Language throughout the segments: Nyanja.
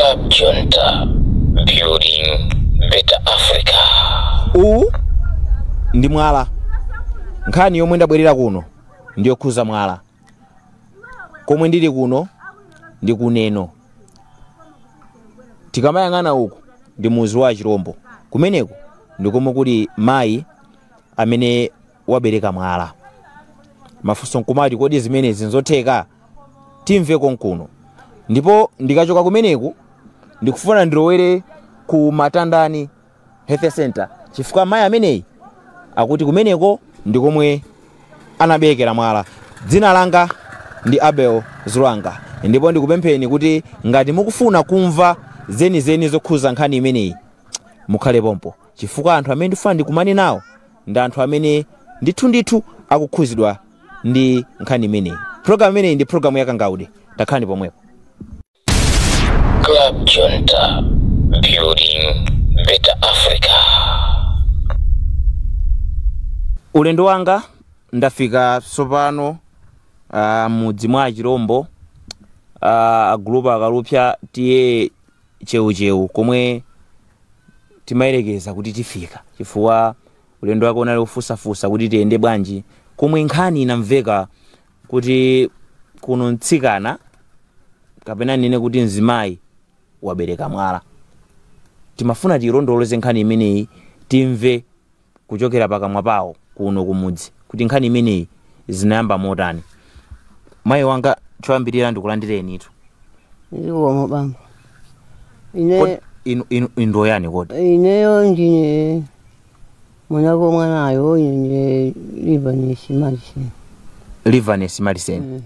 Club Junta, building better Africa. Ndi mwala. Nkhani yomwe ndabwerera kuno ndiyo khuza mwala. Komwe ndili kuno ndi kuneno. Tikamayang'ana uku ndi muzi wa Chirombo. Kumeneko ndikomwe kuli mayi amene wabereka mwala. Mafunso nkumati kodi zimenezi nzotheka timve konkuno. Ndipo ndikachoka kumeneko ndikufuna ndilowere ku Matandani Health Center chifukwa mayi ameneyi akuti kumeneko ndikomwe anaberekera mwala. Dzina langa ndi Abel Zulanga. Ndipo ndikupempheni kuti ngati mukufuna kumva zenizeni zokhuza nkhani imeneyi mukhale pompo chifukwa anthu amene ndifuna ndikumane nawo ndi anthu amene ndithu akukhuzidwa ndi nkhani imeneyi. Program imeneyi ndi program ya Kangaude. Takhani pomwepo. Club Junta, building better Africa. Ulendo wanga ndafika sopano mudzi mwa Chirombo agulupu akalupya tiye cheucheu komwe timayerekeza kuti tifika chifukwa ulendo wake unali ufusafusa kuti tiyende bwanji komwe nkhani inamveka kuti kuno mtsikana kapena nene kuti mzimayi wabereka mwala. Timafuna tirondoloze nkhani imeneyi timve kuchokera pakamwa pawo kuno kumudzi kuti nkhani imeneyi zinayamba motani. Mayi wanga choyambirira ndikulandireni itu. Ndiwo mabamba. Ine ndo yani kodi? Ineyo ndine mwanako mwanayo ine Livaness Madison.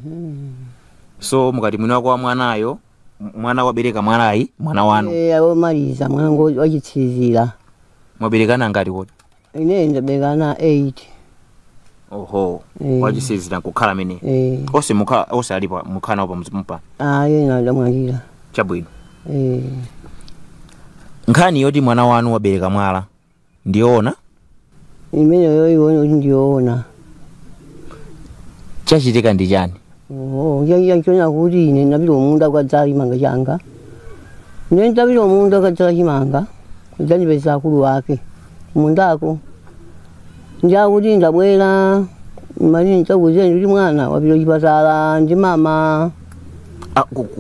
So mukati mwina wako wa mwanayo mwana wabereka mwalayi mwana wanu. Awo maliza mwanango wachitsizira. Mwaberekana ngati kodi? Ine ndaberekana 8. Oho. Wachisizira kukhala mene. Ose alipo mukhana opa mpa. Yena ndamwalira. Chabwino. Nkhani yoti mwana wanu wabereka mwala ndiona? Imene yoyo ndiona. Chachitika ndi chani? Chona kuti ine ndapita munda kwadzala chimanga changa. Ine ndapita munda kwadzala chimanga. Kudzandipeza akulu wake. Mundako. Ndiakuti ndabwera mali nchakuze ndi mwana wapita chipatala ndi mama.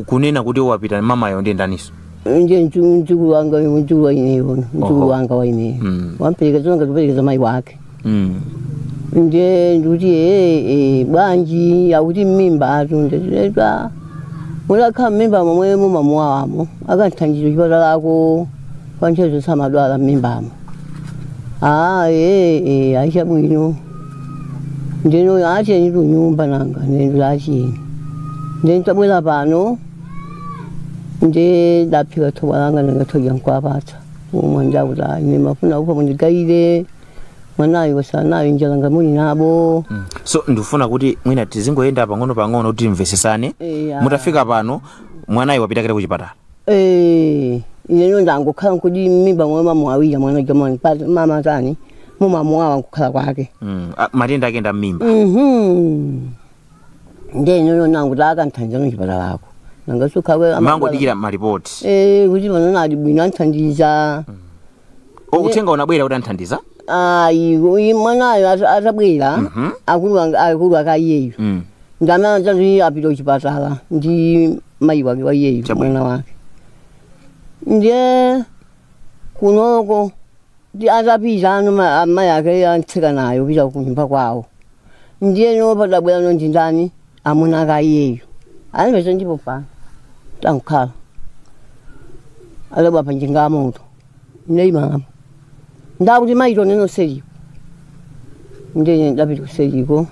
Kunena kuti wapita mama yo ndi ndaniso? Nje mchukulu wanga mchukulu wa ineyo. Mchukulu wanga wa ineyo. Wampeleka zonga tupeleka mayi wake. Nje nduti bwanji akuti mimba atundetwa mulakha mimba momwe mumamwawamo akanthanjiro chipatala ako kwanchezo samadwala mimbamo. Aisha bwino. Ndino ache ni nyumba nanga nendo achi. Ndento bwela pano. Nde dapika tobalanga ngatoya nkwabata. Umwanja uta ine mafuna upa mundigaire. Mwanayo wasanayo njalanga muni nabo. So ndufuna kuti mwina tizingoyenda pang'ono kuti mvesesane. Mutafika pano mwanayo wapita kale kuchipatala. Ine ndangokhala kuti mimba mwa mama awira mwana jamani pata mama tani mama mwawa nkukhala kwake. Matenda akenda mimba. Ndeno nangutaka nthanjano chipatala lako. Nangasuka we amango dikira maripoti. Kuti vanona ali bwino nthandiza. Uthenga unabwera kuti nthandiza? Mwanayo atabwera akulu akayeyo. Ndamana tati apita chipatala ndi mayi wake wayeyo mwana wake. Ndiye kunoko ndi atapita amayi ake antsika nayo pita kunyumba kwawo. Ndiye nopa dabwera nondindani amuna akayeyo. Alimesa ndipo pa tankhala. Alaba panjinga moto. Nei mama. Ndakuti mayi toneno seri. Ndiye ndapita seriko.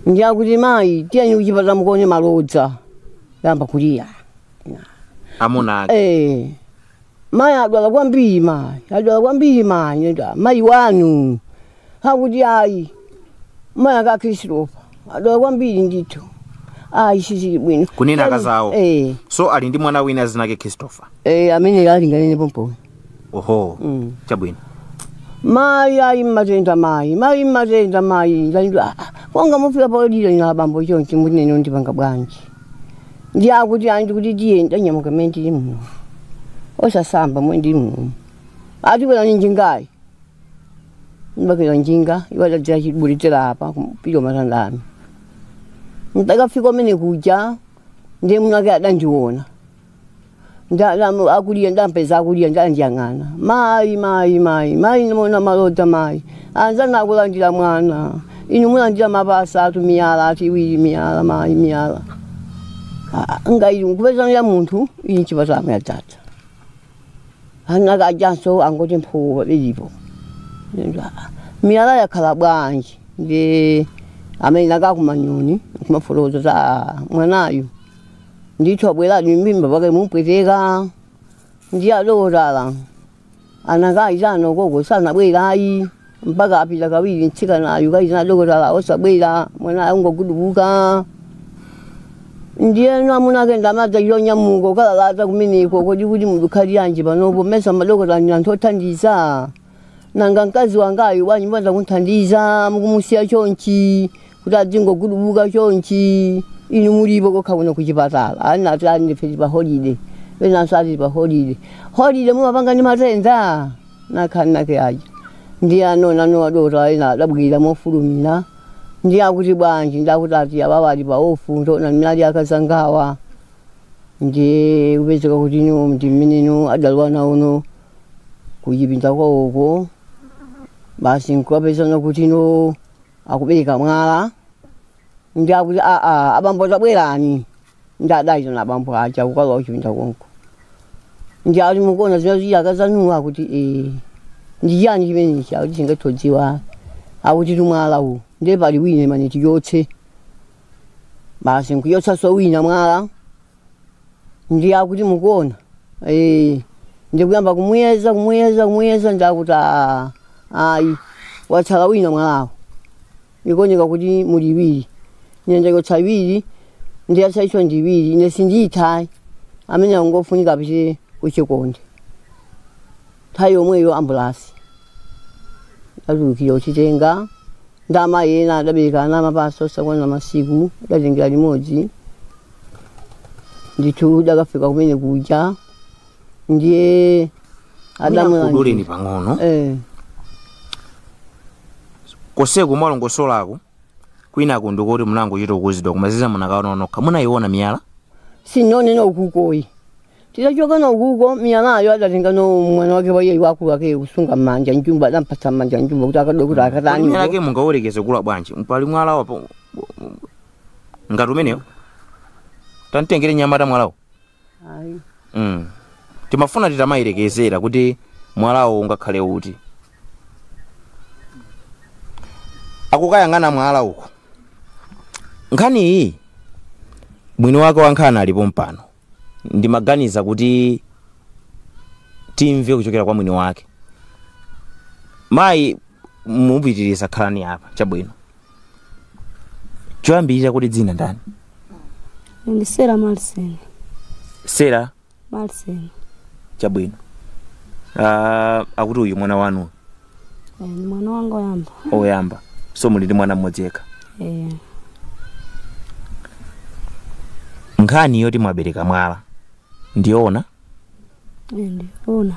Ndiye kuti mayi tiye kuchipatala mukone malodza. Yamba kulia. Amuna mayi adwala kwambiri mayi. Adwala kwambiri mayi. Mayi wanu. Hakuti ayi. Mayi akakristofa. Adwala kwambiri ndithu. Sisi bwino. Kunena akazawo. So ali ndi mwana wina zinake Christopher. Amene ali ngalene pompo. Oho. Chabwino. Mayi ayi matenda mayi. Mayi matenda mayi. Konga mufika pa odira ina bambo chonchi munene ndipanga bwanji. ndiya kuti andi kuti ndiye ndanyamuka menti limu osasamba mwendi limu ati kwela njingayi mbakela njinga iwala tira chibulitira hapa kupilo matandami ndakafika mene kuja ndiye munake adandiona akulia ndampeza akulia ndandiyang'ana mayi nimona malota mayi anzana akulandira mwana inu mulandira mapasa atu miyala ati iwiri miyala mayi miyala ngai kupeza ya muntu ini chipatala ya tata anaka ajanso angoti mphuwa belipo miyala yakhala bwanji ndi amene nakakumanyoni kumafolozo za mwanayu ndithu abwera mimba pake mupweteka ndi alotala anakaizano koko sanabwerayi mpaka apita kawiri ntsikanayo kaizana alotala osabwera mwanayo ngogudubuka ndiye namunake ndamaza yonyamuko kalalaza kumeneko kodi kuti munthu khali yanji panopo mesa malokota ni anthu othandiza nanga mkazi wangayo wanyimbwanza kunthandiza mukumusiya chonchi kuti adzingogudubuka chonchi inu mulipo kokha kuno kuchipatala anati andife pa holiday wenanso ati pa holiday mumapanga ndi matenda nakhani nake aja ndiye anona adota ena adabwira mofulumira ndiye akuti bwanji ndakuti ati ababali pa ofu ndona milali akazangawa ndiye kupezeka kuti ino mti mmeneno adalwana uno kuyipinda kwawoko basi nkupezana kuti ino akubereka mwala ndi akuti abambo tabwerani ndi adaito na abambo aja kukalowa kuchipinda konko ndi ali mukuona zina ziyakazanuwa akuti ndi yani chimenechi akuti chingathodziwa akuti tumwala uwu ndiye pali wina mane tiyotse basi nkuyotsa so wina mwala ndi akuti mukuona ndi kuyamba kumuyeza ndakuti ayi watsala wina mwalawo ikuoneka kuti muli iwiri nyanja yotsa iwiri ndi yatsaitso ndi iwiri ine sindiyithayi amene angofunika apite kuchikonde nthawi yomweyo ambulasi adulukira uchitenga ndama yena adaberekana mapaso sakwana masiku adatengera limodzi ndithu dakafika kumene kuja ndiye adamulani pang'ono koseku mwalongosolako kwinako ndikuti munango chita ukuzidwa kumaziza munakaona nokha munayiona miyala sinonena ukukoyi tidachoka na ukuko miyalayo adatenga no mwana wake waye wakulu wake kusunga manja njumba adampatsa manja njumba kuti akadokuti akatani miyala yake mungaolekeze kula bwanji mpali mwala wapo ngati umeneyo tantengere nyamata mwalawo ayi timafuna titamayilekezera kuti mwalawo ungakhale uti akukayang'ana mwala uko nkhani iyi mwini wake wankhana alipo mpano ndimaganiza kuti timve kuchokera kwa mwini wake mayi mupitiriza khalani apa chabwino choyambirira kuti dzina ndani ndi Sera Marcel Sera Marcel chabwino akuti uyu mwana wanu ni mwana wanga oyamba so muli ndi mwana mmodzi yekha nkhani yoti mwabereka mwala ndiona ndiona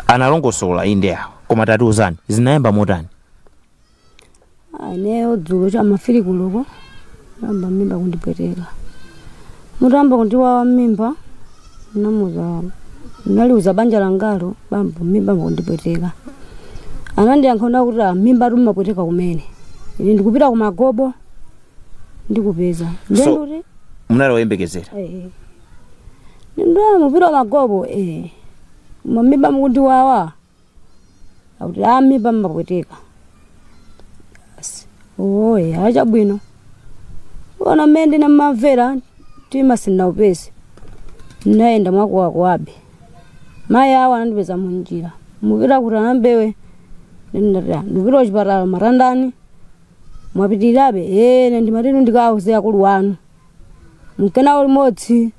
analongosola inde awo koma tatiuzani zinayamba motani ineyo dzulo chamafiri kuloko amba mimba kundipweteka mutamba kundiwawa mimba namuza naliuza banja langalo bambo mimba kundipweteka anandiyankhana kuti mimba tumapweteka kumene ine ndikupita ku Magobo ndikupeza ndenduri munalo oyembekezera ndo mupita Magobo mamimba mukundiwawa akuti mimba mapweteka achabwino ona mende na mavera timasina upesi ndaenda mwakuwabe mayi awo anandipeza munjira mupita kuti anambewe ndipita kuchipatala marandani mwapitirabe ndimatinu ndikauze akulu wanu mkena ulimodzi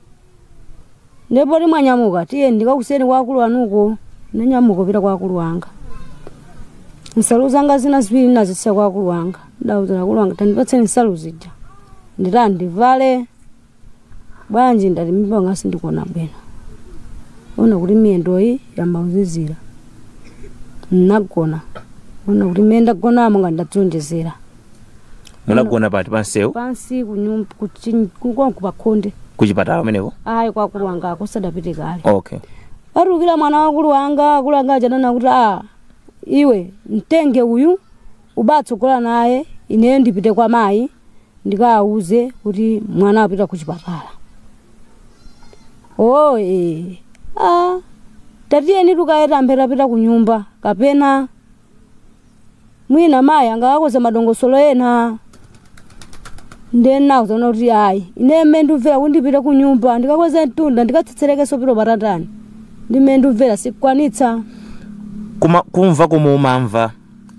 ndipo timwanyamuka tiye ndikakuseni kwa akulu wanuko nanyamuka pita kwa akulu wanga nsalu zanga zina ziwiri nazisiya kwa akulu wanga ndauza akulu wanga tandipatseni nsalu zija nditani ndivale bwanji ndati mimba ngasi ndikuona bwino ona kuti miyendo iyi yamauzizira nagona ona kuti menda gonamo ngandatsonjezera munagona pati pansewu pansi kunyumba kukonku pakhonde kuchipatala kumeneko ayi kwakulu wanga akusadapite kale okay arukira mwana wakulu wanga achanana kuti iwe mtenge uyu ubatsogola naye ine ndipite kwa mayi ndikauze kuti mwana apita kuchipatala tatiyeni tukayeta mpeta kunyumba kapena mwina mayi angakoze madongosolo ena ndena uzona kuti ayi ine menduvera kundipita kunyumba ndikakweze mtunda ndikatsetserekeso pito patatani ndimenduvera sikwanitsa kumva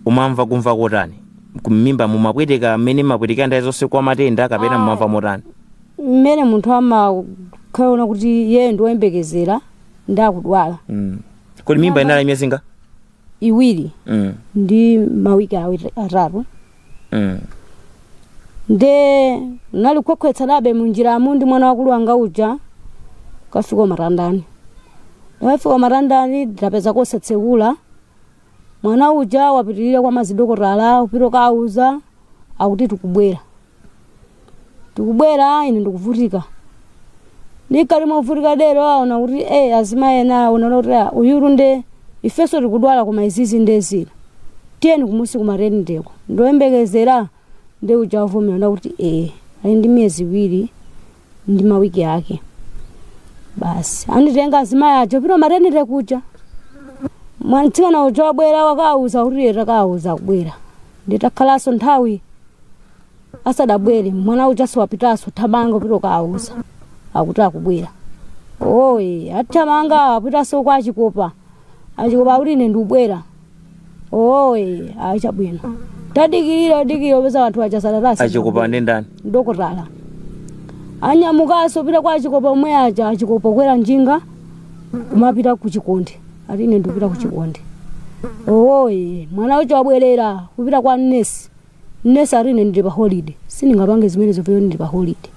umamva kumva kotani kumimba mumapweteka mmene mapweteka ndaye zonse kwa matenda kapena mumamva motani mmene munthu amakhaona kuti yeye ndi woyembekezera ndakudwala kodi mimba inali miyezi nga iwiri ndi mawiki atatu nde nali kukhwetsanabe munjiramu ndi mwana wakulu wanga uja kafika marandani ndafika marandani ndapeza kosetsekula mwana uja wapitirira kwa mazidokotala upiro kauza akuti tikubwera ine ndikuvutika nikali movutika dero aona kuti azima ena unaona kuti uyuru nde ifeso tikudwala koma izizi ndezira tiyeni kumusi kumareni ndeko ndoyembekezera nde uja wavomera kuti ali ndi miyezi iwiri ndi mawiki ake basi anditenga azima yacho piro mareni tekuja mwanitsikana uja wabwera wakauza kuti yetakauza kubwera nditakhalaso nthawi asadabwere mwana uja siwapitaso thamanga piro kauza akuti akubwera athamanga apitaso kwa achikopa kuti ine ndikubwera achabwino tadikirira pesa wanthu achasalatasi achikopa ndi ndani dokotala anyamukaso pita kwa achikopa omwe aja achikopa kwera njinga kumapita kuchikonde ati ine ndikupita kuchikonde mwana uja wabwerera kupita kwa nesi ati ine ndili pa holiday sindingapange zimenezo piro ndili pa holiday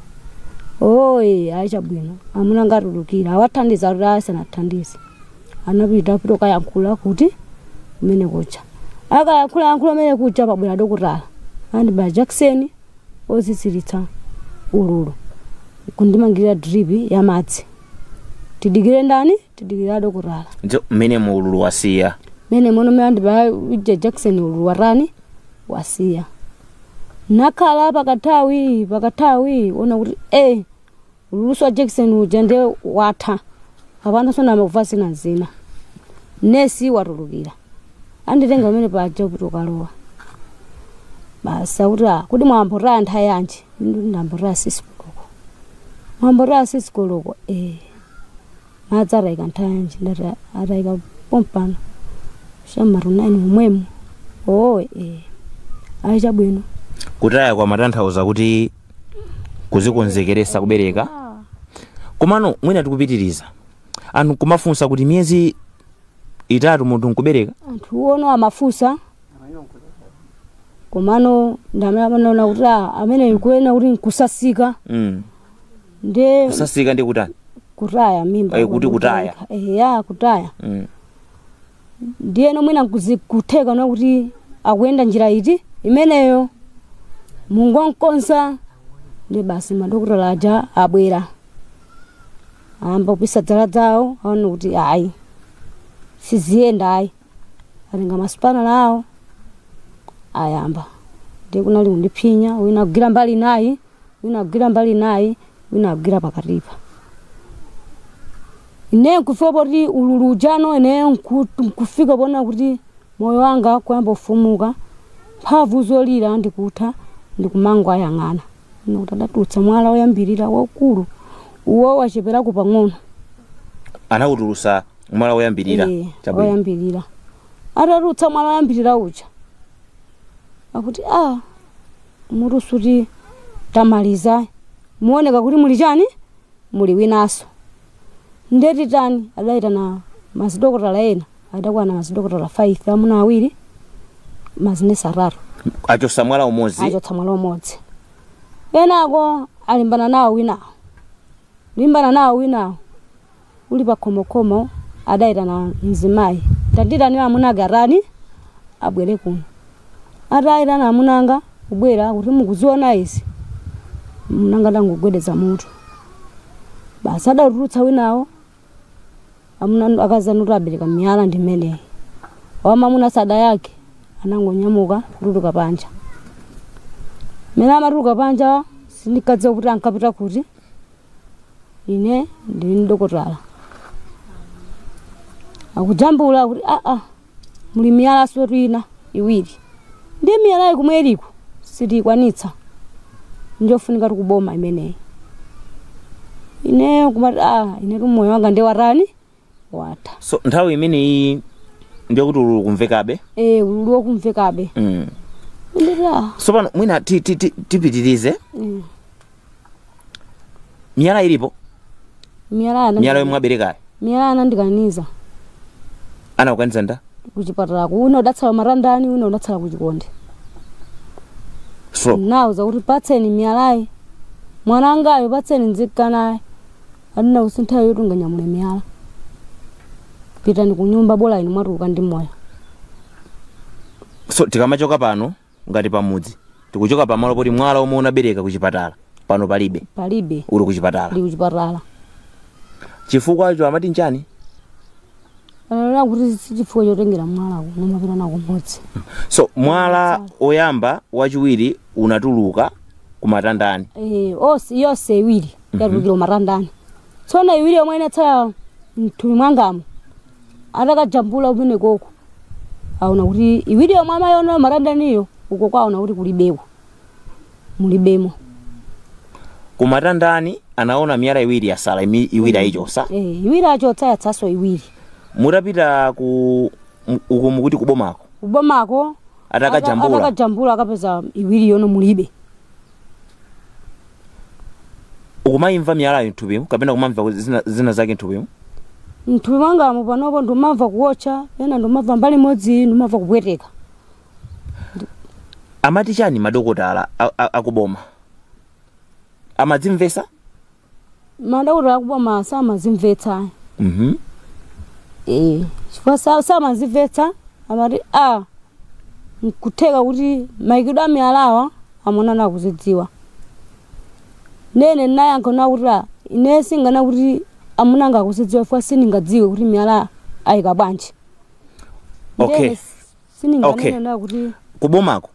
achabwino amuna ngatulukira awathandiza kuti asanathandize anapita pito kayankhula kuti umene kucha akayankhula umene kucha pabwera dokotala andi Jackson ozitsiritsa ululu kundimangirira drip ya madzi tidikire ndani tidikira dokotala mmene ululu wasiya mene mono andi Jackson ululu warani wasiya nakhala pakatawi ona kuti ululu wa Jackson uja nde watha apana sona makuvasi na zina nesi watulukira anditenga umene paja kuti ukalowa basa kuti mwambora anthu ayanji ndambora sisikoloko mwambora sisikoloko madzi araika anthu ayanji ndati araika pompano shamarunani umwemo achabwino kutaya kwa matanthauza kuti kuzikonzekeresa kubereka komano mwina tikupitiriza anthu kumafunsa kuti miyezi itatu munthu nkubereka anthu ono amafunsa komano ndamana kuti amene nkuena kuti nkusasika nde kusasika ndi kutani kutaya mimba kuti kutaya kutaya ndiye mwina nkuzikutheka na kuti akuyenda njira iti imeneyo mungonkonsa ndi basi madokotala aja abwera amba kupisa dzala dzawo aone kuti ayi siziyenda ayi atenga masipana lawo ayamba ndi kunali kundiphinya wina kugira mbali nayi wina kugira pakatipa ine nkufika poti ululu ujano ine nkufika pona kuti moyo wanga kuyamba ufumuka mphamvu zolira ndikutha ndikumangwa ayang'ana kuti adatulutsa mwala woyambirira waukulu uwo wacheperako pang'ono anawutulutsa mwala woyambirira woyambirira atatulutsa mwala woyambirira uja akuti mutusuti tamaliza muoneka kuti muli chani muli winaso ndeti tani adaitana mazidokotala ena adakwana mazidokotala 5 amuna awiri mazinesi atatu achotsa mwala umodzi kenako alimbana nawo winawo uli pa khomo adayitana mzimayi tanditani amuna garani abwere kuno atayitana amunanga kubwera kuti mukuziona izi munanga ndangogwedeza mutu basi adatulutsa winawo amuna akazanuti abereka miyala ndi mmeneyi wamamuna sada yake anangonyamuka kutuluka panja mene amatuluka panja sindikadziwa kuti ankapita kuti ine ndili dokotala akujambula kuti muli miyala sotu ina iwiri ndi miyala ikumwe iliko sitikwanitsa njofunika tikuboma imeneyi ine kumati ine moyo wanga ndi warani wata so nthawi imeneyi ndiye kuti uli kumvekabe uli kumvekabe so pano mwina tipitirize miyala ilipo miyala yomwe aberekayo miyala anandikaniza anakukaniza nda kuchipatala kuno udatsala marandani uno udatsala kuchikonde so nauza kuti patseni miyalayi mwana angayo patseni nzikanayi adina kusinthayo yoti unganyamule miyala pitani kunyumba bola inu mwatuluka ndi moyo so tikamachoka pano ngati pamudzi tikuchoka pamalo poti mwala omwe unabereka kuchipatala pano palibe uli kuchipatala chifukwa icho amati nchani alala kuti sichifukwa chotengera mwala kuno mapita nako mmodzi so mwala oyamba wachiwiri unatuluka kumatandani yonse iwiri yatulukira kumatandani tsona iwiri yomwe inatsala mthupi mwangamo atakajambula umene koko aona kuti iwiri yomwe amayona matandaniyo uko kwaona kuti mulibemo kumatandani anaona miyala iwiri yasala iwiri ayichosa iwiri achotsa yatsaso iwiri mutapita uko mukuti kubomako atakajambula akapeza iwiri yono mulibe ukumayimva miyalayo mthupimu kapena kumamva zina zake mthupimu mthupi mwangamo panopo ndimamva kuotcha ena ndimamva mbali imodzi ndimamva kupweteka amati chani madokotala akuboma amadzimvesa madokotala akuboma samazimvetsa chifukwa samazimvetsa amati nkutheka kuti mayikidwe amiyalawa amonana akuzidziwa nene nayankho nakuti ine singana kuti amunanga akuzidziwa fwa siningadziwe kuti miyala ayika bwanji sininganena kuti kubomako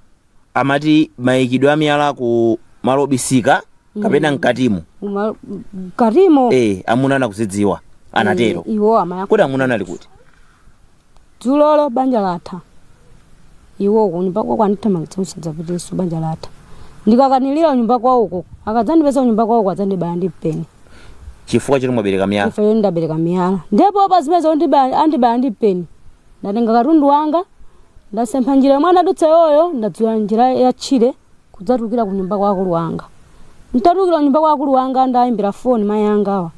amati mayikidwe amiyala ku malobisika kapena mkatimo amunana kuzidziwa anatero iwo amaya kuti amunana ali kuti dzulolo banja latha iwo kunyumba kwa kwanithamangitsa usadzapitiso banja latha ndikakanilira nyumba kwa uko akadzandipeza nyumba kwa uko adzandibaya ndi peni chifukwa choti mwabereka miyala chifukwa ndabereka miyala ndipo pazimeza andibaya ndi peni ndatenga katundu wanga ndasempha njira mwana dutse yoyo ndadziwa njira ya tchire kudzatukira ku nyumba kwa akulu wanga ntatukira nyumba kwa akulu wanga ndayimbira foni mayi angawa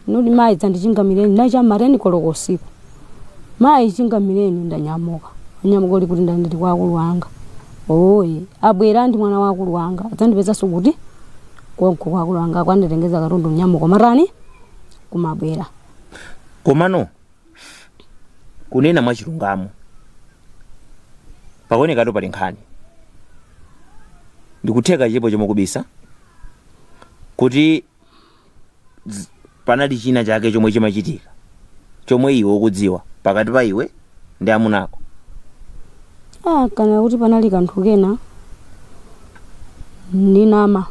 nudi mayi dzandichingamireni ndachamareni koloko usiku mayi chingamireni ndanyamuka uli kuti ndanditi kwa akulu wanga abwera ndi mwana wa akulu wanga adzandipeza sukuti kwa akulu wanga kwanditengeza katundu nyamuka marani kumabwera komano kunena mwachilungamo pakuoneka pali nkhani ndikutheka chipo chomukubisa kuti panali china chake chomwe chimachitika chomwe iwe ukudziwa pakati pa iwe ndi amunako kana kuti panali kanthu kena ndinama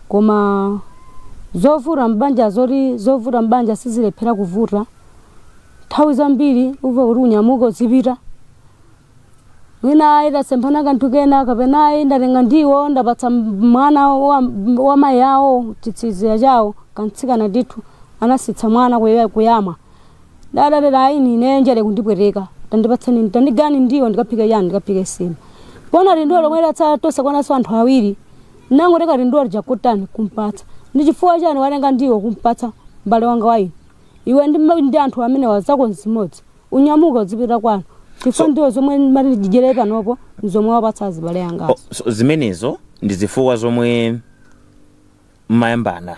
koma zovuta mbanja sizilephera kuvuta nthawi zambiri uva kuti unyamuka uzipita mwina idasemphana kanthu kena kapena ndatenga ndiwo ndapatsa mwana wa mayi yawo chitsizira chawo kantsikana ndithu anasitsa mwana kuyamwa dadadada ine njere kundipweteka tandipatsani tandigani ndiwo ndikaphika yani ndikaphika sima pona rindiwo lomwe latsa tosa kwanaso anthu awiri nangoteka rindiwo lijakutani kumpatsa ndi chifukwa chani watenga ndiwo kumpatsa mbale wanga waino iwe ndi anthu amene wazako nzimodzi unyamuka uzipita kwanu chifukwa ndiwo zomwe mali jijereka nopo zomwe wapatsa azibale yangazo zimenezo ndi zifukwa zomwe mayambana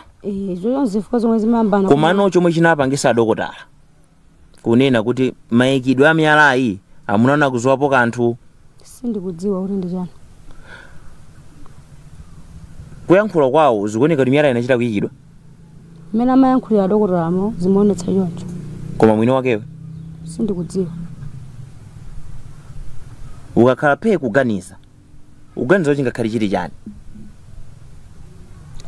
zozo zifukwa zomwe zimayambana komano chomwe chinapangisa adokotala kunena kuti mayikidwe a miyalayi amunana kuzowapo kanthu sindikudziwa kuti ndi chani kuyankhula kwawo zikuoneka kuti miyala inachita kuyikidwa mmene amayankhulira adokotalamo zimaonetsa choncho koma mwini wakewe sindikudziwa ukakhala phe kuganiza uganiza chingakhale chiti chani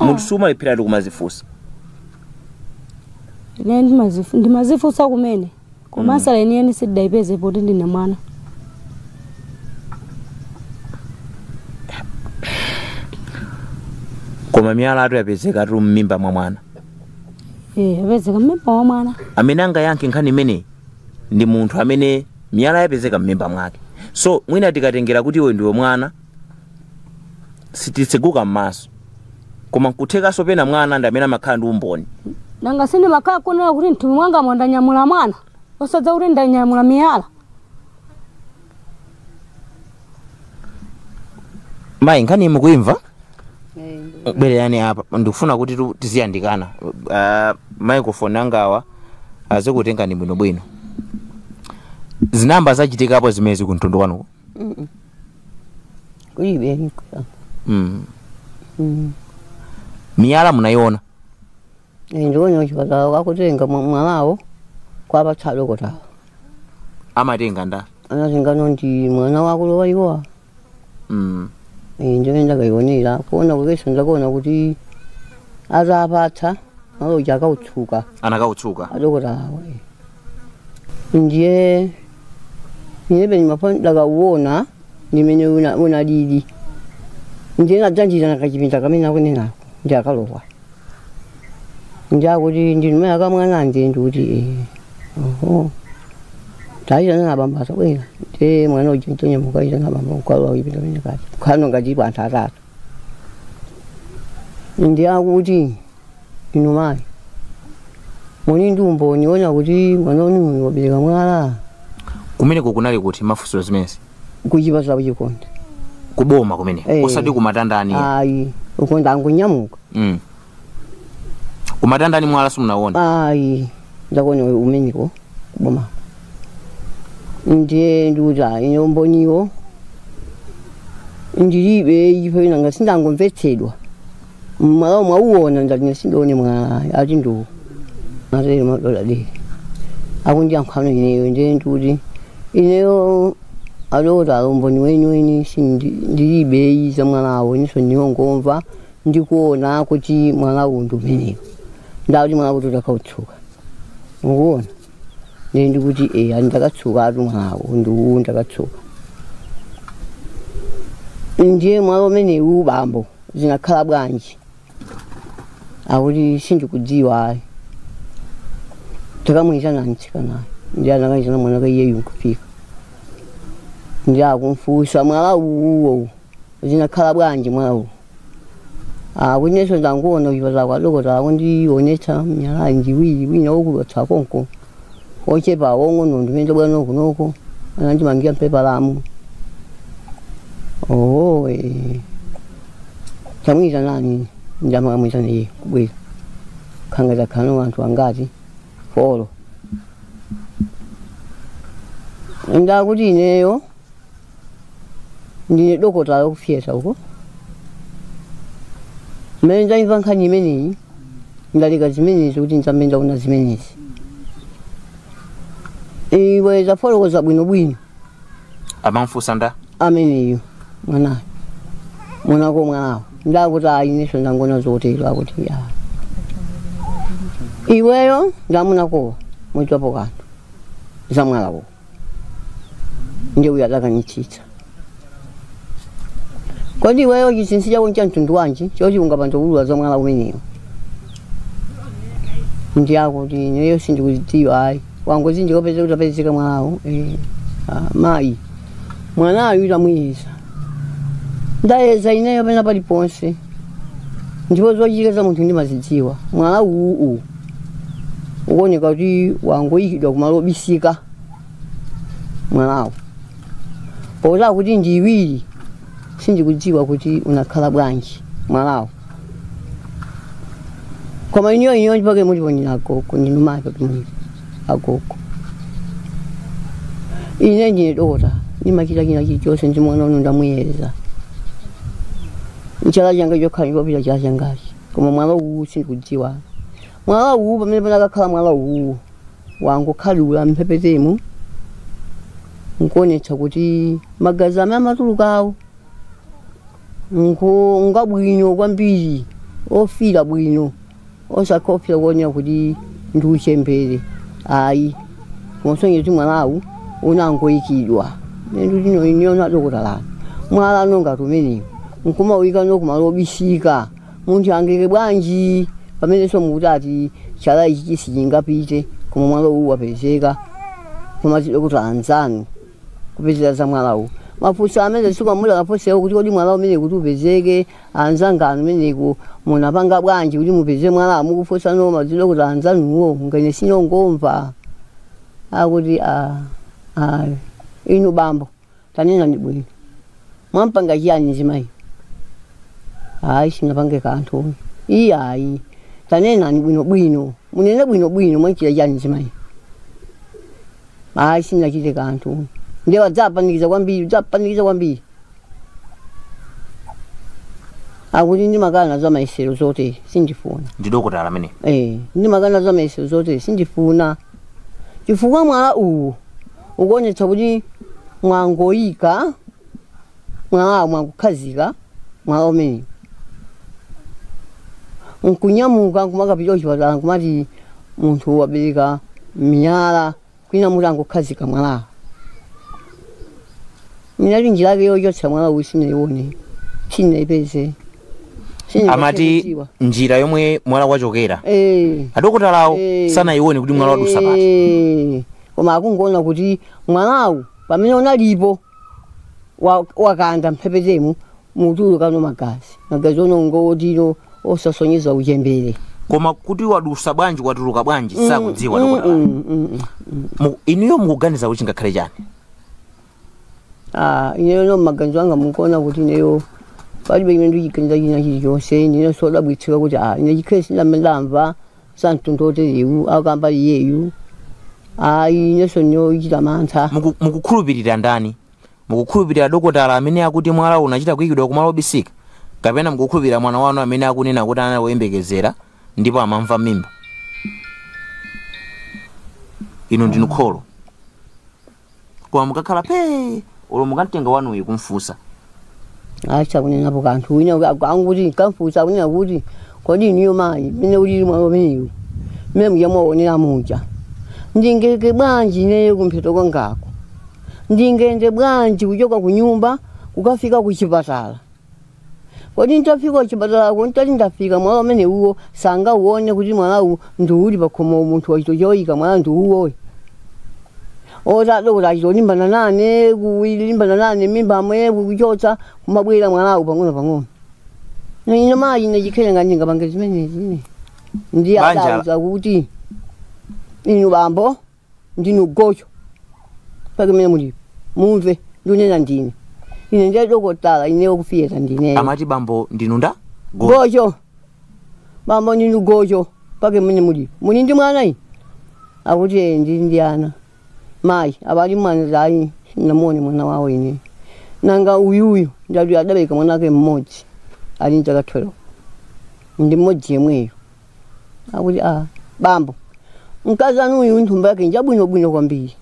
munthu sumalephera kumazifunsa ine ndimazifunsa kumene koma sala ine sidayipeze poti ndine mwana koma miyala atu yapezeka atu mmimba mwa mwana yapezeka mmimba mwa mwana amene angayankhe nkhani imeneyi ndi munthu amene miyala yapezeka mmimba mwake so mwina tikatengera kuti iwe ndiwe mwana sititseguka m'maso koma nkuthekaso pena mwana ndi amene amakhala ndi umboni nanga sindi makhala kunena kuti mtumi mwanga mwandanyamula mwana osadza kuti ndanyamula miyala mayi nkhani mukuimva bwererani apa ndikufuna kuti tiziyandikana microphone angawa azikutengani bwinobwino zinamba zachitikapo zimene zikumtundu kwanuko kulibe miyala munayiona ndiona chipatala kwakutenga mwalawo kwapatsa adokotala amatenga nda anatenga nonti mwana wako lowaiwa ndiye ndakayionera kuona kukeso ndakuona kuti azapatsa maloja akautsuka anakautsuka adokotalawo ndiye nilebe ndakauona ndimene unadidi ndiye nadzanjira nakachipinda kamene akunenako ndi akalowa ndiakuti ndinumene akamwana anje ndikuti oho taita nabambasa bwera ndiye mwana uja ntonyamuka ita nabamba ukalowa kuchipinda kamene kati khano ngatipo anthu atatu ndiakuti inu mayi muli ndi umboni ona kuti mwana uyu wabereka mwala kumeneko kunali kuti mafunso zimenezi kuchipatala kuchikonde kuboma kumene osati kumatandani ayi ukonda angunyamuka kumatandani mwala simunaona ayi ndakuona umeneko kuboma ndiye ndikuti ine umboniwo ndilibe ipo inanga sindangomvetsedwa mwala mwauona ndati sindione mwala ati ndo mazere madola de akundiyankhano ineyo ndiye ndikuti ineyo adokotala umboni wenyu ndilibe za mwalawo niso ndingomva ndikuona kuti mwala uwu ndi umenewo ndakuti mwala kuti utakautsuka ukuona ndiye ndikuti andakatsuka atu mwalawo ndiuwu ndakatsuka ndiye mwala umenewu bambo zinakhala bwanji akuti sindikudziwa ayi takamwizana mtsikanayo ndiye anakaizana mwana kaiyeyu nkufika ndiye akumfusa mwala uwo zinakhala bwanji mwala uwu akuneso ndanguona kuchipatala kwa dokotala kundionetsa miyala njiwiri wina wokulotsa konko ochepa wong'ono ndimene bwana kunoko anandimangira mpepalamu chamwiza nani ndamakamwiza naye kubwera khangaza khano anthu angati folo ndakuti ineyo ndine dokotala kufyesa uko mmene ndayimva nkhani imeneyi ndaleka zimenezi kuti ndizambe ndaona zimenezi iwe zafolokoza bwinobwino amamfusa nda ameneyo mwanayo mwanako mwanawo ndakuti ayineso ndangona zotero akuti iweyo ndamunakowa mwitwapo kanthu zamwalako ndiye uyo adakanitsitsa kodi iweyo chinsinsi chako nchamtundu wanji choti ungapanza zamwala umeneyo ndiyakuti ineyo sindikudziwa ayi wangozi ndikopeza kuti apezeka mwalawo mayi mwanayo itamuyeza ndayeza ineyo pena paliponse ndipo zochitika za munthu ndimazidziwa mwala uwu ukuoneka kuti wangoyikidwa kumalo obisika mwalawo pota kuti ndiwiri sindikudziwa kuti unakhala bwanji mwalawo Koma inyo pake muri bonyina akoko ni numaye pake muri akoko. Ine ni dora ni makira kina cyose ndi mwana nunda muyeza. Nchala yanga yo kali bobira cyashangaje. Koma mwana wusi kujiwa. Mwana wu bamene bana kala mwana wu wangu kalula mpepezemu. Nkonetsa kuti magazi amatulukawo. Ngabwino kwambiri ofira bwino osakofira kuona kuti ndiuchembere ayi monsonye kuti mwalawu unangoyikidwa ndu ino iniona dokotala mwala nonga tumene nkuma uyika nokumalobisika munthu angeke bwanji pamene so mutati chala ichi chisingapite koma mwala uwu wapezeka koma dokotala anzanu kupezera za mwalawu mafusa amene suka mula kaposewo kuti kodi mwala umene kuti upezeke anzangano meneko munapanga bwanji kuti mupeze mwala mukufosa no mazilo kuti anzanuwo ngene sinongomva akuti inu bambo tanena ndi bwino mwampanga chiyani zimayi sinapange kanthu ayi tanena ndi bwino munene bwino mwachira chiyani zimayi sinachite kanthu ndewa dzapanikiza kwambiri akuti ndi makana za maisero zote sindifuna ndidokotala amene ndi makana za maisero zote sindifuna chifukwa mwala uwu ukuonetsa kuti mwangoyika mwala mwangukhazika mwala umene nkunyamuka nkumakapita kuchipatala nkumati munthu wabereka miyala kwina muti angukhazika mwala minali njira yake yochotsa mwala uwu sinaione sinaipeze amati njira yomwe mwala wachokera adokotalawo sanaione kuti mwala wadusa pati koma akungoona kuti mwalawu pamene unalipo wakanda mphepetemu mutuluka no magazi onongotiro osasonyeza uchembere koma kuti wadusa bwanji watuluka bwanji sakudziwa dokotala iniyo mukuganiza kuti ngakhale chani ineyo no maganizo anga mukuona kuti ineyo palibe imene ndichiganiza china chilichonse ndine sodabwitsika kuti ine chikhale sinamva santontoterewu akamba iyeyu ineso nyochita mantha mukukhulupirira ndani mukukhulupirira dokotala amene akuti mwala unachita kuyikidwa kumalo obisika kapena mukukhulupirira mwana wanu amene akunena kuti anayembekezera ndipo amamva mimba ino ndinu kholo koma mukakhala ulo mukantenga wanuyi kumfusa kunena po kanthu wina anguti kamfusa kunena kuti kodi iniyo mayi mene ulili mwalo umenewu mmene muyamwaonera muja ndingeke bwanji ineyo kumpheto kwangako ndingende bwanji kuchoka kunyumba kukafika kuchipatala kodi nditafika kuchipatalako nditati ndafika mwala umene uwo sangauone kuti mwalawu ndiuli pakhomo munthu wachito choyika mwala ndiuwoyo dokotala achitolimbana nane mimba amwe kuchotsa kumabwera mwalawu pang'ono ino mayi ine chikhale ngati ndingapange zimenezi ndiye adauza kuti inu bambo ndinu gocho pake mene mulipo mumve ndunena ndine ine ndiye dokotala ineyo kufiyeta ndineyo amati bambo ndinu nda gocho bambo ndinu gocho pake mene mulipo muni ndi mwana ine akuti ndili ndi ana mayi abali mwana zayi namone mwana wawo ine nanga uyuyu ndati adabereka mwana wake mmodzi ali nchaka 12 ndi mmodzi yemweyo akuti bambo mkazi anuyu nthumba yake njabwinobwino kwambiri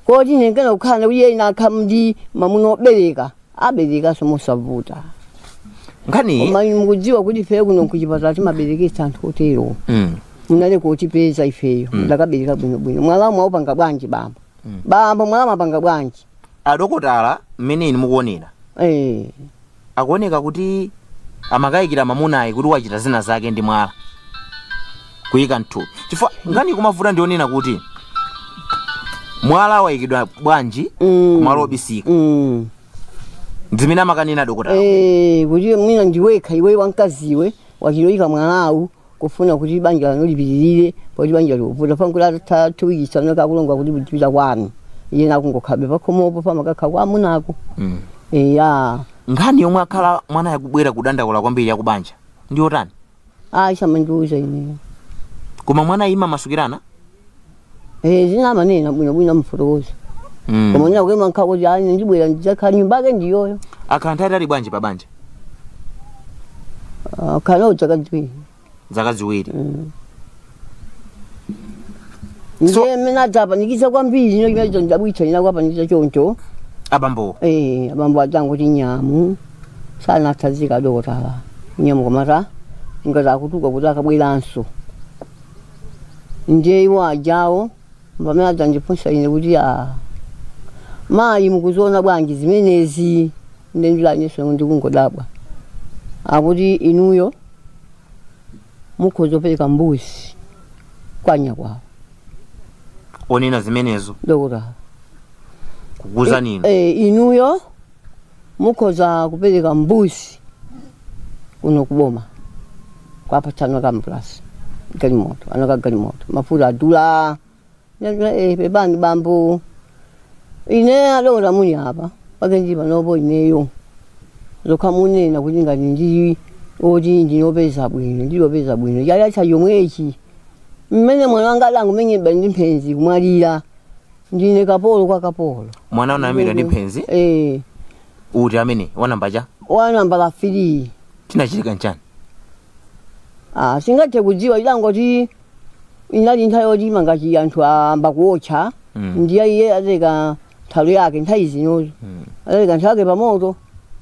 kodi nengena kukhala kuti yena akhamdi mamuna obereka abereka somosavuta nkhani koma mukudziwa kuti ife kuno kuchipatala timaberekesa anthu otero munale kutipeza ifeyo ndakabereka bwinobwino mwala mwaupanga bwanji bambo mwala mwapanga bwanji adokotala mmene ine mukuonera akuoneka kuti amakayikira mamunayi kuti wachita zina zake ndi mwala kuyika nthupi chifukwa ngani kumavuta ndionena kuti mwala wayikidwa bwanji kumalo obisika zimene amakanena dokotala kuti mwina ndiwekha iwe wankaziwe wachiloyika mwalawu kufuna kuti banja lano lipitirire poti banja lovuta pankuti atatuwikisa nakakulonga kuti kupita kwanu iye nakungokhabe pakhomopo pamakakha kwamunako nkhani yomwe akhala mwana yakubwera kudandaula kwambiri yakubanja ndi otani Aisha manduza ine. Koma mwana ima masukirana? Zina manena bwino mfuroza. Koma nya kwema nkako jani ndibwera ndizaka nyumbake ndiyoyo. Akantari ali bwanji pa banja? Kana utakadzwi. Zaka ziwiri. Nje mina tapa nikisa kwambiri ino kimacho ndabwicha ina kwapa nikisa choncho. Abambo. Abambo atango tinyamu. Sana tazika dokotala. Nyamu komata ngaza kutuka kutaka bweranso. Nje iwa jao mbamela tanjifunsa ine kuti mai mukuzona bwanji zimenezi ndendula nyeso ndikungodabwa. Akuti inuyo mukhozopeleka mbuzi kwanya kwawo. Onena zimenezo Dokotala. Kukuza nini? Inuyo mukhoza kupeleka mbuzi kuno kuboma. Kwa patano kama plus. Galimoto, anaka galimoto. Mafuta adula. Bebani bambu. Ine alora muni hapa. Pakenji banobo ineyo. Zoka mune na kulinga ndi odi ndinopeza bwino, ndilopeza bwino. Yaya cha yomwechi. Mmene mwana wanga langu menye bandi mpenzi kumwalira. Ndine kapolo kwa kapolo. Mwana unamira ndi mpenzi? Uti amene wanambaja? Wanambala 3. Tinachilika nchani? Singate kudziwa ilango ti inali nthayo ti mangachi anthu amba kuocha. Ndiye iye azeka thalo yake nthawi zinozo. Azeka nthake pamoto.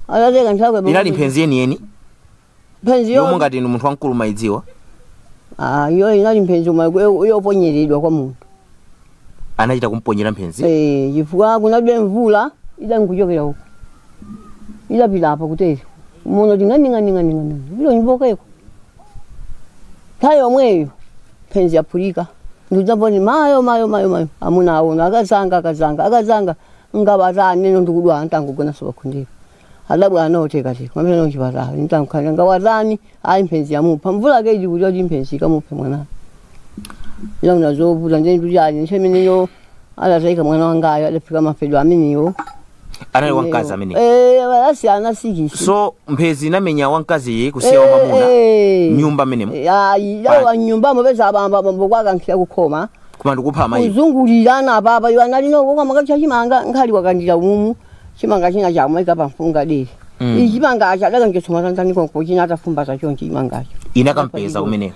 Azeka nthake pamoto. Inali mpenzi yeni? Mpenzi yomwe ngati inu munthu wankulu maidziwa? Iyo inali mpenzi yoponyeredwa kwa munthu. Anachita kumponyera mpenzi? Chifukwa kunalibe mvula ida nkuchokera huko. Ida pita apa kutero. Muno ngani. Bilo nyibokeko. Tayo mweyo penzi yapulika. Nduzaboni mayo. Amuna awona akazanga ngabazana neno ndikudwa ntangu gona soba kundika. Alabu anoteka ti. Kwamene nchipata. Ntangu khanya ngawazani ayi mpenzi yamupa. Mvula keji kuti mpenzi kamupe mwana. Ila unazovuta nje ndujali nchemenyo ala zaika mwana wangayo alifika mafedo aminiyo. Anali wankazi amene. Basi anasikisi. So mpenzi namenya wankazi kusiya wa mamuna. Nyumba menemo. Yawa nyumba mubeza abamba kwaka nkira kukoma. Kuma ndikupha amayi. Uzungulirana baba yana lino kwa makacha chimanga nkhali wakandira umu. Chimanga china cha mwaika pamfunga deli. Chimanga acha daga ngetsoma tantani konko china atafumba za chonchi chimanga acha. Inakampeza kumeneko.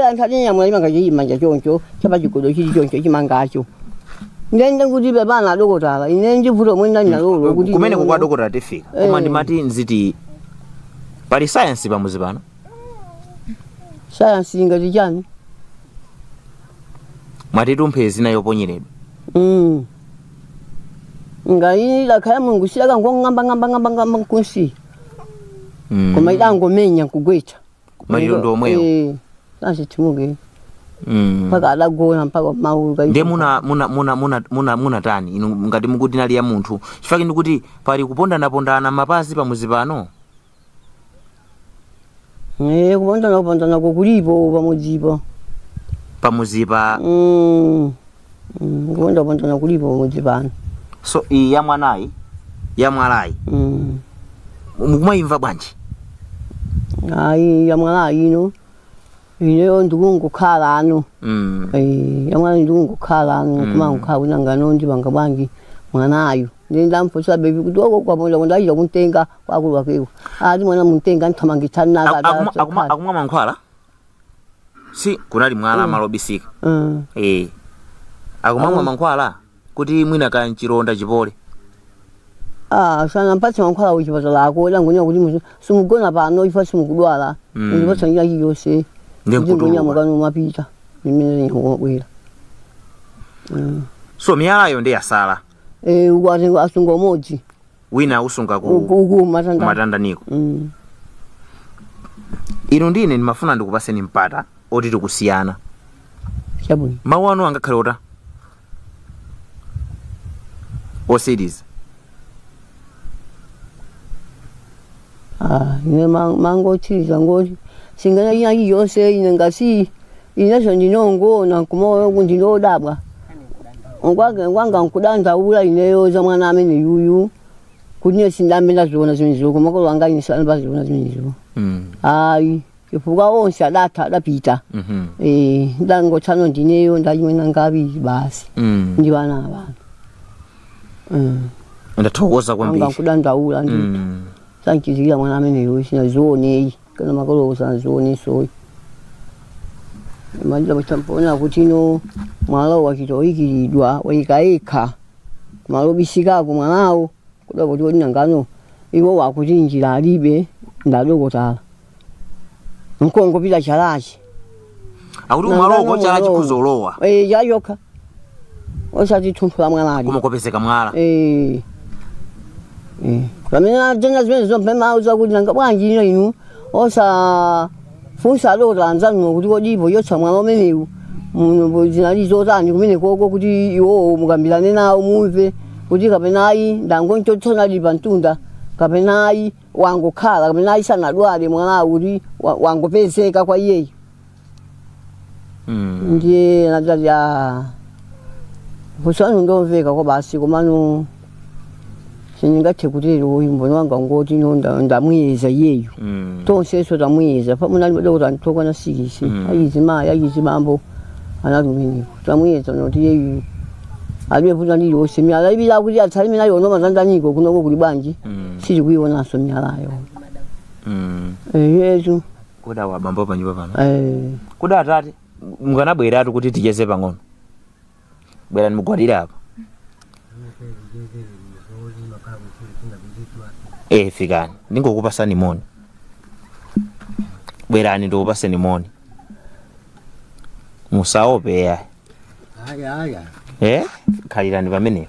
Antani nyamula chimanga chimanga choncho chapa chikodo chili choncho chimanga acho. Ndenda kuti bebana dokotala ine ndivuto mwenda nyalolo kuti kumene kwa dokotala tifika. Koma ndimati nziti pali science pamuzi pano. Science ingati chani? Matitu mphezi nayo ponyeredwa. Ngai la kaya Mungu silaka ngamba kunsi. Koma idango menya kugweta. Maliro ndo omweyo. Sasa timuge. Paka alagona mpaka maulu kai. Nde muna tani inu ngati mukuti nali ya munthu. Chifukwa ndikuti pali kupondana mapazi pamuzi pano. Kupondana kulipo pamuzipo. Pamuzipa. Kupondana kulipo pamuzi pano. So ya mwanayi ya mwalayi. Mukumayimva bwanji? Ya mwalayi ino. Ineyo ndikungokhala ano. Ya mwalayi ndikungokhala ano kuma ngokhala nangano ndibanga bwanji mwanayo. Ndamposa baby kudoko kwa bonda ndayira kuntenga kwakulu wakewo. Ali mwana muntenga nthamangitana akumwa mankhwala? Si kunali mwala malobisika. Akumwa mankhwala kuti mwina ka nchironda chipole. Sana mpatsa mankhwala uchipatala ako langonya kuti simugona pano ifa simukudwala. Ndipatsa njira yose. Ndikunya mukano mapita. Nimene ngobwera. So miyalayo ndi yasala. Ukwatenga asunga umodzi. Wina usunga ku matandaniko. Ino ndine ndimafuna ndikupaseni mpata oti tikusiyana. Chabwino. Mawu anu angakhale ota? Osidiza. Ine mango chiriza ngoti. Singana yanyi yose ine ngasi inacho ndinongona kumoyo kundinodabwa. Ngwanga nkudanza ula ineyo za mwana amene yuyu. Kuti sindamenda zona zimenezo koma ko wanga inisana bazona zimenezo. chifukwa onse adapita ndangotsano ndineyo ndachimwena ngaviri basi ndi vana avanu ndathokoza kwambiri angakudandaula ndi sanchizikira mwana ameneyo sinazioneyi kana makolo sanazionesoyi malira mutampona kuti no mwala wachitoikiridwa waikaeka malo bisikako mwalawo kuda kuti wona ngano iwo wakuti njira alibe ndadokotala mkongo pita chalachi akuti umalogo chalachi kuzolowa yayoka osati thumpula mwalali kumukopezeka mwala kamena tena zimene zompema uza kuti nanga bwanji inu osa funsa lotanza kuti kodipo yotsa mwala umenewu muno zinalizotani kumene koko kuti iwo mukambirane nawo mumve kuti kapenayi ndangonchotsona lipa ntunda kapenayi wangokhala kapenayi sanadwale mwala kuti wangopezeka kwa iyeyo ndiye natati kusanu ndomveka kwa basi komano siningathe kutero mbona wanga ngoti no ndamuyeza iyeyo tonse so tamuyeza pamuna libodokota ntokwana 6 ayizimambo analumini tamuyeza noti iyeyo alibe puta ndili osemyala ibila kuti atsalime nayo no mazandaniko kunoko kuli banji sili kuiona so myalayo yesu kuda wa bambo panyipa pano kuda atati mukanabweratu kuti ticheze pang'ono bwera nimugwadira apa fikani ndingokupasani moni bwerani ndikupaseni moni musaope ya khalirani pamene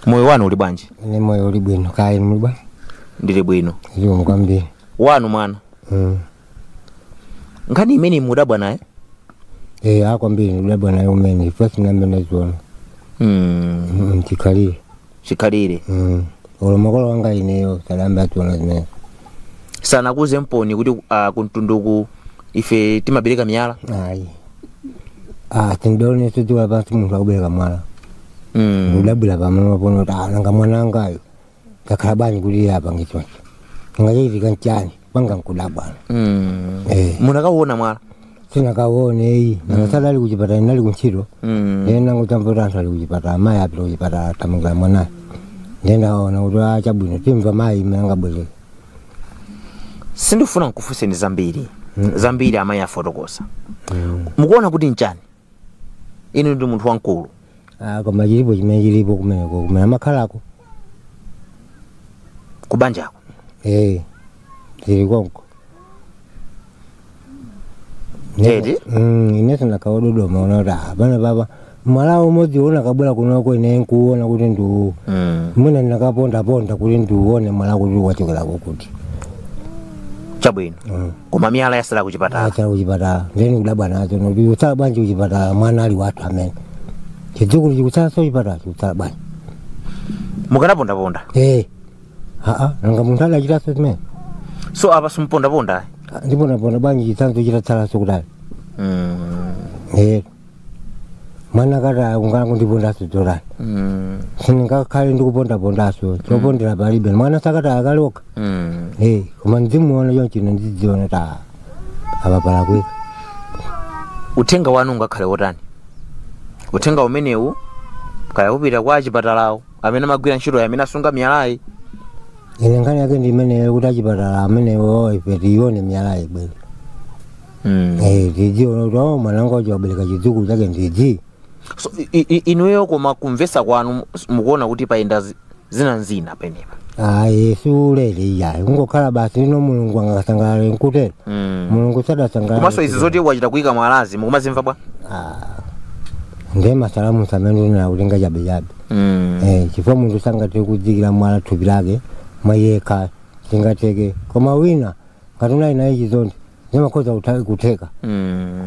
moyo wanu uli bwanji ine moyo uli bwino kaya inu bwa ndili bwino ndiwo mkwambiri wanu mwana nkhani imene mudabwa naye akwambiri mudabwa naye umene ifasi ngamene zona chikhalire olo makolo wanga ineyo salamba atuona zimene sanakuze mponi kuti kuntunduku ife timabereka miyala ayi tindone sutiwa pansi munthu akubereka mwala udabwira pamene pono nanga mwanangayo kakhala bwanji kuti apange choncho ngachitika nchani panga nkudabwana munakaona mwala sinakaone nangasala ali kuchipatala nali kuntchito nangu tamvota anthu ali kuchipatala mayi apita kuchipatala tamangira mwanayo ndenaona kuti chabwino timva mayi menangabwereka sindifuna nkufunseni zambiri amayi afotokoza mukuona kuti nchani inu ndi munthu wankulu koma chilipo chimene chilipo kumeneko kumene amakhalako kubanjako zili konko ine sinakawa Dodoma ona kuti apana papa mwalawo umodzi ona kabwera kunoko ine nkuona kuti ndiwo mwina ndinakapondaponda kuti ndiuone mwala kuti wachokerako kuti chabwino koma miyala yasala kuchipatala kuchipatala ndeni kudabwa nazo noti utsala bwanji kuchipatala mwana ali wathu amene chidzukulu chikutsala so kuchipatala chikutsala bwanji mukanapondaponda nanga munthu ali achitaso zimene so apa simpondaponda ndipondaponda bwanji chitsanzo chitatsala sokutali mwana kata kungana kundipondaso dzorani sindingakhale ndikupondapondaso chopondera palibe mwana sakata akaloka koma ndimuona chonchino ndidziona ta apapala kweka uthenga wanu ungakhale wotani uthenga umenewu kaya upita kwa achipatalawo amene amagwira ntchito amene asunga miyalayi ine nkhani yake ndi imeneyo kuti achipatala amenewo ife tione miyalayi bwere tidziona kuti mwananga ucho wabereka chidzukulu chake ndidzi so inuyo koma kumvesa kwanu mukuona kuti paenda zina penepa sulele iyayi kungokhala basi lino mulungu angasangalale nkutero mulungu sadasangalale komanso izi zoti wachita kuyika mwalazi mukumazimva bwa nde masalamu samene na kutenga chabe chifukwa munthu sangathe kudzikira mwala thupi lake mwayekha singateke koma wina ngatunali naye chizondi zimakhoza kutheka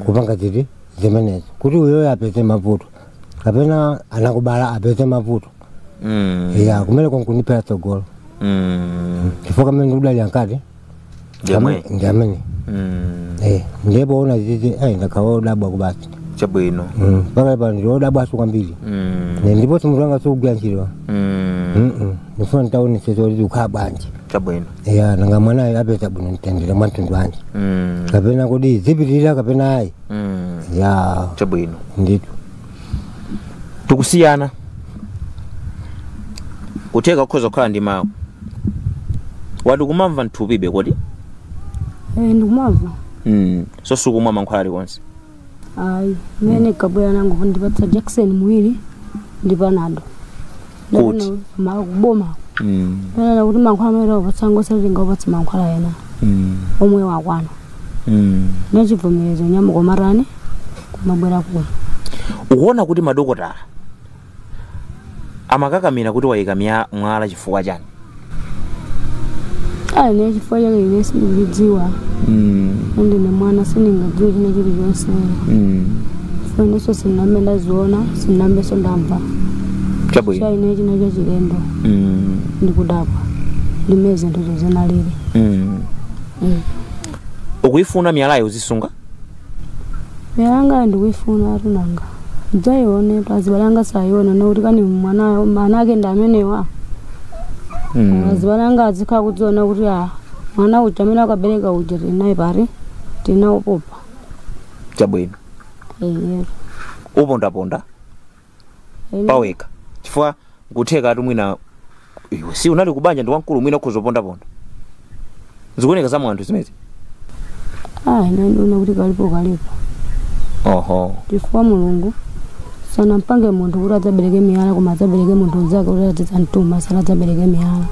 kupanga ziti zimenezo kuti uyoyo apeze mavuto kapena anakubala apeze mavuto kumele konkunipera tsogolo chifukwa kamene ndikudali ankati ndi amene ndipo ona zizi ndakhawa odabwa kubasi chabwino paka pa ndiodabwa su kwambiri ndipo simunthu anga sikugwira ntchito ndifuna nditaonese zoti ukhala bwanji Chabwino. Ya nanga mwana apeza bwino mtendere mwantundu wanje. Kapena kodi zipitirira kapena ayi. Ya Chabwino. Ndito. Tukusiyana. Uteka kukhoza kukhala ndi mawu. Watu kumamva nthupibe kodi? Ndikumamva. So sukumwa mankhwala aliwonse. Ayi, mene kabwera nangu ndipatsa Jackson mwiri ndipanado. Kuti kuboma. Nana kuti mankhwala amene upatsango salinga upatsa mankhwala ena. Omwe wakwana. Nachivomerezo nyamuko marani kumabwera kuno. Ukuona kuti madokotala amakakamira kuti wayika mwala chifukwa chani? Ne chifukwa chake ine sindidziwa. Ndine mwana sindingadziwe china chilichonse. Foniso sinambe ndaziona sinambeso ndamva. Chabwino. Ine china cha chilendo. Ndikudabwa. Limeze nthuzo zinalire. Ukuyifuna miyalayo uzisunga? Miyalanga ndikuyifuna atunanga. Dzaione pazibalanga sayona nokuti kani mwana ake ndamenewa. Pazibalanga azikha kudziona kuti mwana uja amene akabereka uja tinaye pari tinawo popa. Chabwino. Upondaponda paweka chifukwa kutheka atu mwina iwe si unali kubanja ndi wankulu mwina kuzopondaponda zikuoneka za mwanthu zimezi. Ndina kuti kalipo. Chifukwa Mulungu sana mpange munthu kuti adzabereke miyala koma adzabereke munthu wenzake kuti adzamtuma sala adzabereke miyala.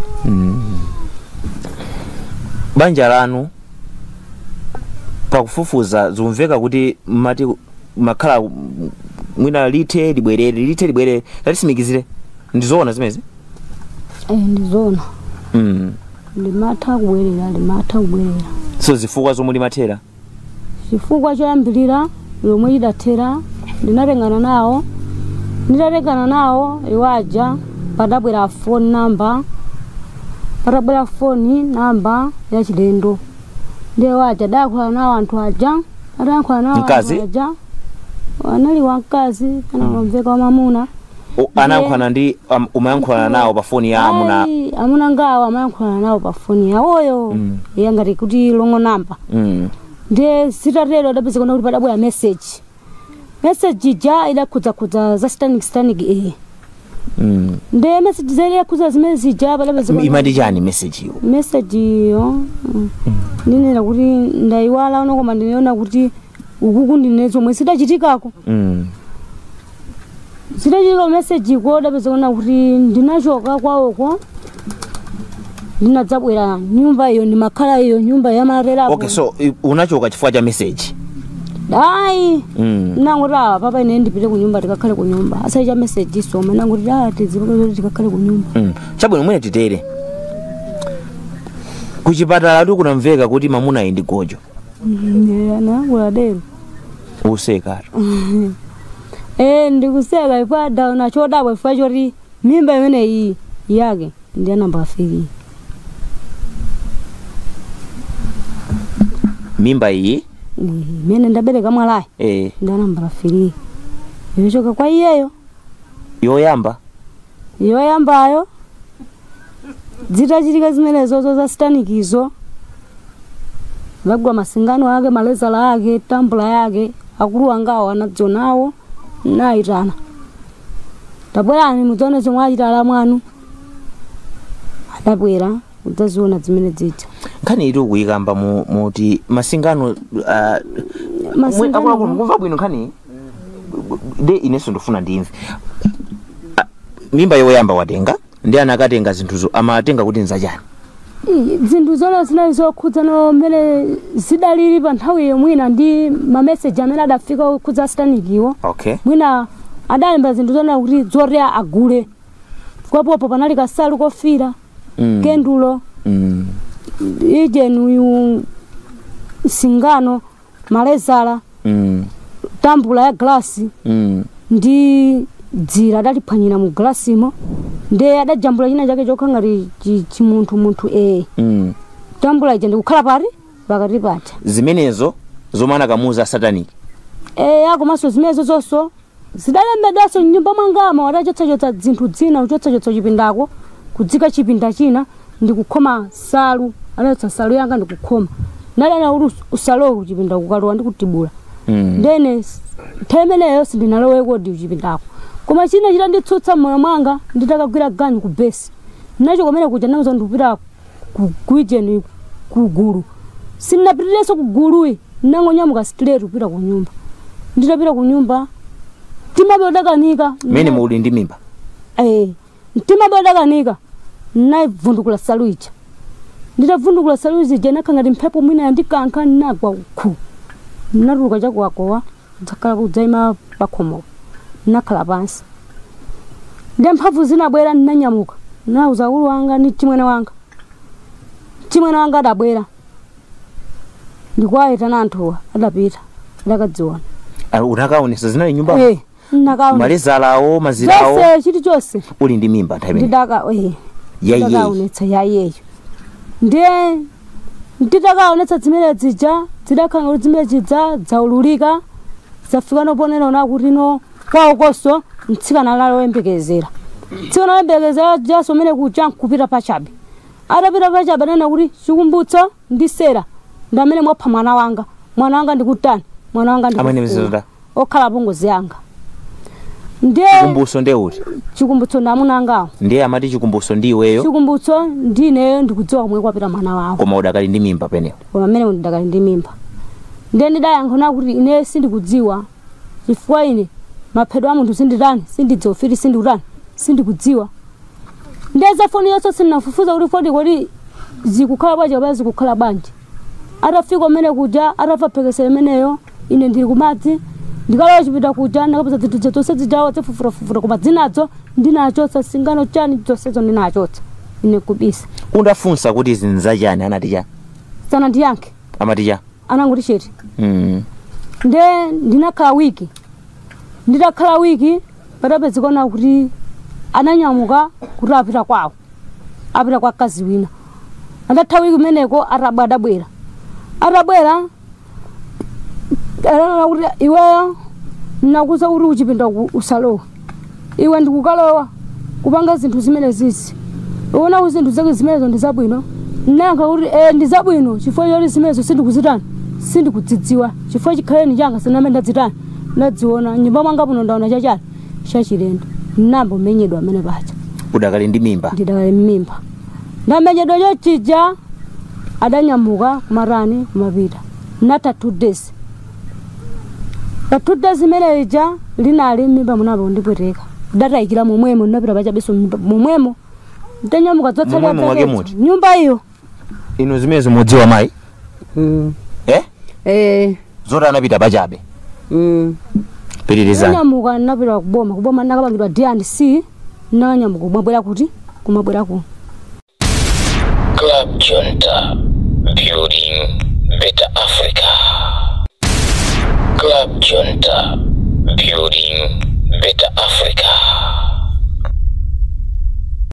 Banja lanu pakufufuza zumveka kuti mati makhala mwina lithe libwerere latisimikizire ndizoona zimezi? Ndizoona. Limatha kubwerera. So zifukwa zomwe limathera? Chifukwa choyambirira lomwe lidathera ndinatengana nawo iwaja padabwera phone number ya chilendo. Ndiye waja dayankhula nawo anthu aja mkazi? Anali wamkazi kana wamveka wamamuna. Anayankhula ndi umayankhula nawo pa phone ya amuna? Amuna ngawo amayankhula nawo pa phone yawoyo. Ngati kuti longo namba. Ndiye sitatero adapezeka kuti padabwera message ja idakhudza za static Ndiye message zile kuza zimene zija padapezeka imati chani message yo ndinena kuti ndayiwala uno koma ndiniona kuti ukuku ndine zomwe sidachitikako. Sidachitika message ko adapezeka kuti ndinachoka kwawoko ndinadzabwera nyumba iyo ndimakhala iyo nyumba ya marera. Okay, so unachoka chifukwa cha message? Nangura papa ine ndipite ku nyumba tikakhale ku nyumba asa cha message so nangura tidzipa kuti tikakhale ku nyumba. Chabwino mwene titere kuchipatala atu kunamveka kuti mamuna ndi gojo. Nangura dero useka. Ndikuseka ipada unachodabwa chifukwa choti mimba imene iyi yake ndi namba 3. Mimba iyi mene ndabereka mwalayi ndi namba 3 yochoka kwa iyeyo yoyambayo zitachitika zimenezo za stanikizo vagwa masingano ake malezala ake tambula yake akulu angawo anadzionawo naitana tabwerani mudzione zomwe achitala mwanu adabwera udzaziona zimene zija. Nkhani iti ukuyikamba muti masingano kumva bwino nkhani de ineso ndofuna ndimve. Mimba yoyamba watenga ndi anakatenga zinthuzo amatenga kuti nzachani? Zinthu zona zinali zokhudza no mmene zidalili pa nthawi yomwina ndi mamessage amene adafika kukhudza stanikiwo. Mwina adalemba zinthu zona kuti zorea agule kwapopo panali kasalu kofira kendulo ijenuyu singano malezala tambula ya glasi ndi dzira adaliphwanyira mu glasimo ndiye adajambula china chake chokha ngati chimunthu tambula ije ndikukhala pari pakati pacha zimenezo zomana kamuza sataniki akomanso zimenezo zonso zidalembedwaso nyumba mwangamo adachotsa zinthu zina kuchotsa chipindako kudzika chipinda china ndikukhoma salu alatsa salu yanga ndikukhoma nalana uri usalo uchipinda kukalowa ndikutibula ndene temeneyo sindinalowe kodi uchipindako koma china chita nditsutsa moyo mwanga nditakagwira ganyu ku base nacho komene kuja nauza ndikupita ku Gwijeni kugulu sinapitireso kuguluyi nangonyamuka straight kupita ku nyumba nditapita ku nyumba timabe odakanika mene muli ndi mimba timabe odakanika naivundukula salu ija nditavundukula salu ija nakhangati mphepo mwina yandikanka nagwa ku natuluka chakwakowa dzakhala kudzaima pakhomo nakhala pansi ndi mphamvu zinabwera ndinanyamuka nauza ulu wanga ni chimwene wanga adabwera ndikuwaitana anthuwa adapita ndakadziona unakaonesa zinali nyumba nakaona malezalawo mazirawo zose chiti chose uli ndi mimba nthawi ndakaonetsa yayeyo ndiye nditakaonetsa zimene zija zidakhanga kuti zimene zija zaululika zafika noponera ona kuti no kwaokoso mtsikana lalo wembekezera tsikana wembekezera jaso mene kuja kupita pachabe atapita pachabe nena kuti chikumbutso ndi sera ndamene mwapha mwana wanga ndikutani mwana wanga ndikufuula okhala pongozi yanga ndiye chikumbutso ndeuti chikumbutso ndamuna angawo ndiye amati chikumbutso ndi iweyo chikumbutso ndineyo ndikudziwa komwe kwapita mwana wawo koma udakali ndi mimba peneyo koma amene ndidakali ndi mimba ndiye ndidayankhana kuti ine sindikudziwa chifukwa ine maphedwa a munthu sinditani sindidzofiti sindikutani sindikudziwa ndiye zafoni yonse sinafufuza kuti foti kuti zikukhala bwanji kapena zikukhala bwanji atafika umene kuja atafaphekesera imeneyo ine ndili kumadzi ndikalowa chipita kuja ndakapeza zinthu zonse zijawo zifufurafufura koma dzinadzo ndinachotsa singano chani zonsezo ndinachotsa ine kubisa undafunsa kuti zinza chani anati cha sana ndiyankhe amati cha ananguti cheti nde ndinakhala wiki nditakhala wiki patapezekana kuti ananyamuka kuti apita kwawo apita kwa kazi wina atatha wiki kumeneko adabwera alana kuti iweyo nakuza kuti uchipinda usalowa iwe ndikukalowa kupanga zinthu zimene zizi uona kuti zinthu zake zimenezo ndi zabwino nayankha kuti ndi zabwino chifukwa choti zimenezo sindikuzitani sindikudzidziwa chifukwa chikhaleni changa sinamene ndadzitani ndadziona nyumba mwanga muno ndaona chachani chachilendo nambo menyedwa amene pacha udakali ndi mimba ndidakali mimba ndamenyedwa chochija adanyamuka kumarani kumapita nata 2 days pa 2 days imene ija linali mimba munapo ndipweteka datayikira momwemo ndinapita pachabeso momwemo ndanyamuka dzotsalira nyumba iyo ino zimenezo mudziwa mayi zoti anapita pachabe pitirizani nyamuka napita kuboma nakapangidwa D&C nanyamuka kumabwera kuti kumabwera ku Club Junta, building better Africa. Club Junta, building better Africa.